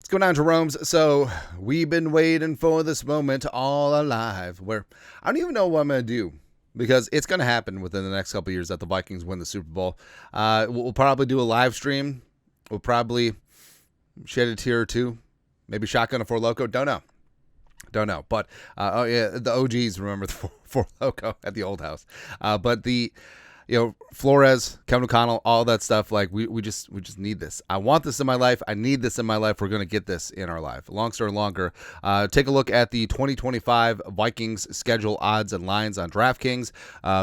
going on, Jerome's? So we've been waiting for this moment all our life where I don't even know what I'm going to do because it's going to happen within the next couple of years that the Vikings win the Super Bowl. We'll probably do a live stream. We'll probably shed a tear or two. Maybe shotgun a Four Loko. Don't know. But, the OGs remember the Four Loko at the old house. But Flores, Kevin O'Connell, all that stuff, like we just need this. I want this in my life. I need this in my life. We're going to get this in our life. Long story longer, take a look at the 2025 Vikings schedule odds and lines on DraftKings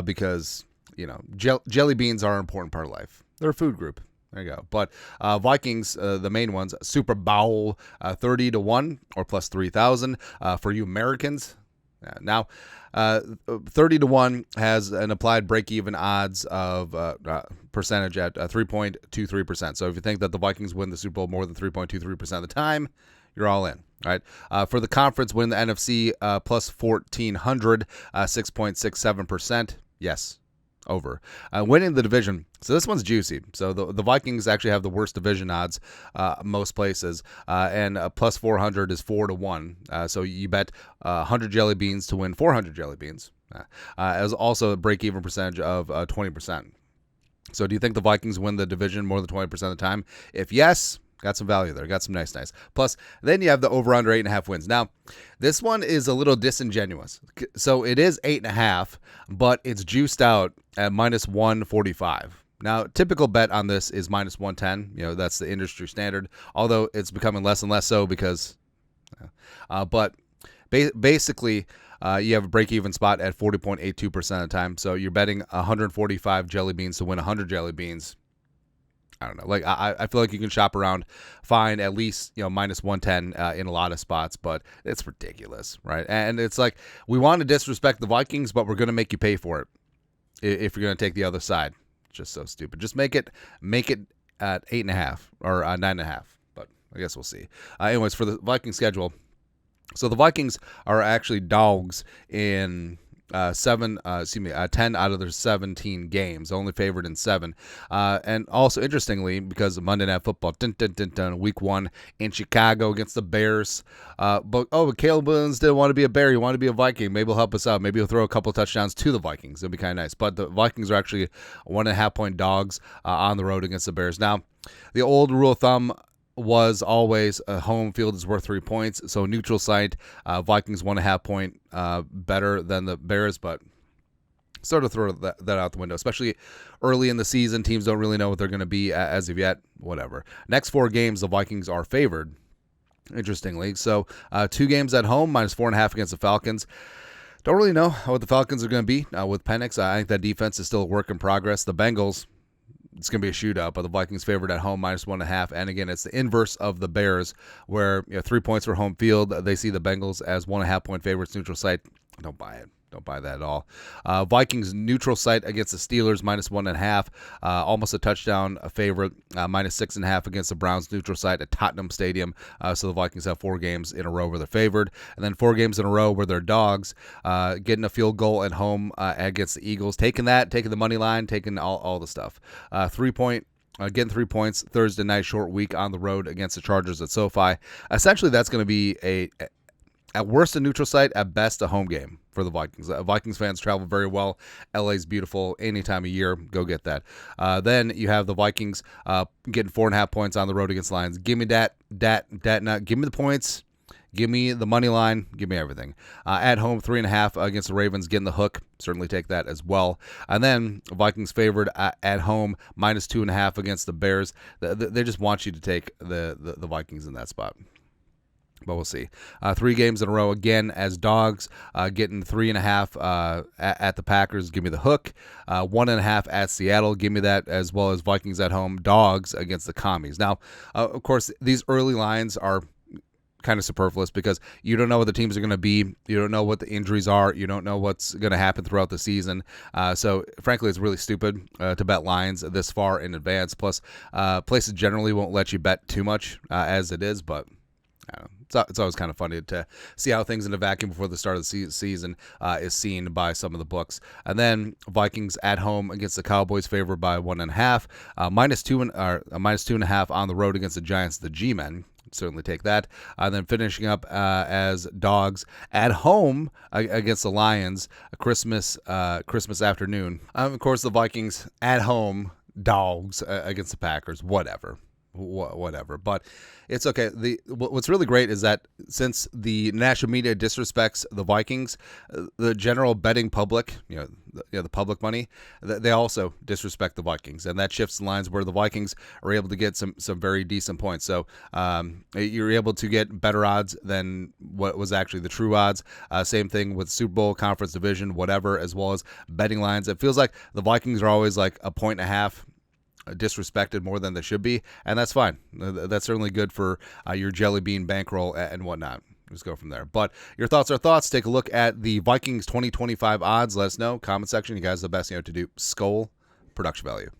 because, jelly beans are an important part of life. They're a food group. There you go. But Vikings, the main ones, Super Bowl 30-1 or plus 3,000 for you Americans. Now, 30-1 has an applied break-even odds of percentage at 3.23%. So if you think that the Vikings win the Super Bowl more than 3.23% of the time, you're all in. Right. For the conference win the NFC plus 1,400, 6.67%. Yes. Over. Winning the division. So this one's juicy. So the Vikings actually have the worst division odds most places. And plus 400 is 4-1. So you bet 100 jelly beans to win 400 jelly beans. As also a break-even percentage of 20%. So do you think the Vikings win the division more than 20% of the time? If yes, got some value there. Got some nice. Plus, then you have the over-under 8.5 wins. Now, this one is a little disingenuous. So it is 8.5, but it's juiced out at minus 145. Now, typical bet on this is minus 110. That's the industry standard, although it's becoming less and less so because, basically, you have a break-even spot at 40.82% of the time. So you're betting 145 jelly beans to win 100 jelly beans. I don't know. Like I feel like you can shop around, find at least minus 110 in a lot of spots, but it's ridiculous, right? And it's like we want to disrespect the Vikings, but we're going to make you pay for it if you're going to take the other side. It's just so stupid. Just make it at 8.5 or 9.5. But I guess we'll see. Anyways, for the Viking schedule, so the Vikings are actually dogs in 10 out of their 17 games, only favored in 7. And also, interestingly, because of Monday Night Football, week 1 in Chicago against the Bears. But Caleb Williams didn't want to be a Bear. He wanted to be a Viking. Maybe he'll help us out. Maybe he'll throw a couple touchdowns to the Vikings. It'll be kind of nice. But the Vikings are actually 1.5-point dogs on the road against the Bears. Now, the old rule of thumb was always a home field is worth 3 points. So neutral site, Vikings 1.5 point better than the Bears, but sort of throw that out the window, especially early in the season. Teams don't really know what they're going to be as of yet. Whatever. Next 4 games, the Vikings are favored, interestingly. So 2 games at home, minus 4.5 against the Falcons. Don't really know what the Falcons are going to be with Penix. I think that defense is still a work in progress. The Bengals, it's going to be a shootout, but the Vikings favored at home, minus 1.5. And again, it's the inverse of the Bears, where 3 points for home field. They see the Bengals as 1.5-point favorites, neutral site. Don't buy it. Don't buy that at all. Vikings neutral site against the Steelers, minus 1.5. Almost a touchdown favorite, minus 6.5 against the Browns neutral site at Tottenham Stadium. So the Vikings have 4 games in a row where they're favored. And then 4 games in a row where they're dogs, getting a field goal at home against the Eagles. Taking the money line, taking all the stuff. 3-point. Getting 3 points Thursday night, short week on the road against the Chargers at SoFi. Essentially, that's going to be at worst a neutral site, at best a home game for the Vikings. Vikings fans travel very well. LA's beautiful any time of year. Go get that. Then you have the Vikings getting 4.5 points on the road against Lions. Give me that nut. Give me the points. Give me the money line. Give me everything. At home, 3.5 against the Ravens. Getting the hook. Certainly take that as well. And then Vikings favored at home, minus 2.5 against the Bears. They just want you to take the Vikings in that spot. But we'll see. 3 games in a row again as dogs, getting 3.5 at the Packers. Give me the hook. 1.5 at Seattle. Give me that, as well as Vikings at home, dogs against the Commies. Now, of course, these early lines are kind of superfluous because you don't know what the teams are going to be. You don't know what the injuries are. You don't know what's going to happen throughout the season. So, frankly, it's really stupid to bet lines this far in advance. Plus, places generally won't let you bet too much as it is, but I don't know. It's always kind of funny to see how things in a vacuum before the start of the season is seen by some of the books. And then Vikings at home against the Cowboys, favored by 1.5. Minus 2.5 on the road against the Giants, the G-Men. certainly take that. And then finishing up as dogs at home against the Lions, Christmas afternoon. Of course, the Vikings at home, dogs against the Packers. Whatever. But it's okay. What's really great is that since the national media disrespects the Vikings, the general betting public, the public money, they also disrespect the Vikings, and that shifts the lines where the Vikings are able to get some very decent points. So you're able to get better odds than what was actually the true odds. Same thing with Super Bowl, conference division, whatever, as well as betting lines. It feels like the Vikings are always like a point and a half disrespected more than they should be, and that's fine. That's certainly good for your jelly bean bankroll and whatnot. Just go from there. But your thoughts are thoughts. Take a look at the Vikings 2025 odds. Let us know. Comment section. You guys are the best to do. Skol, production value.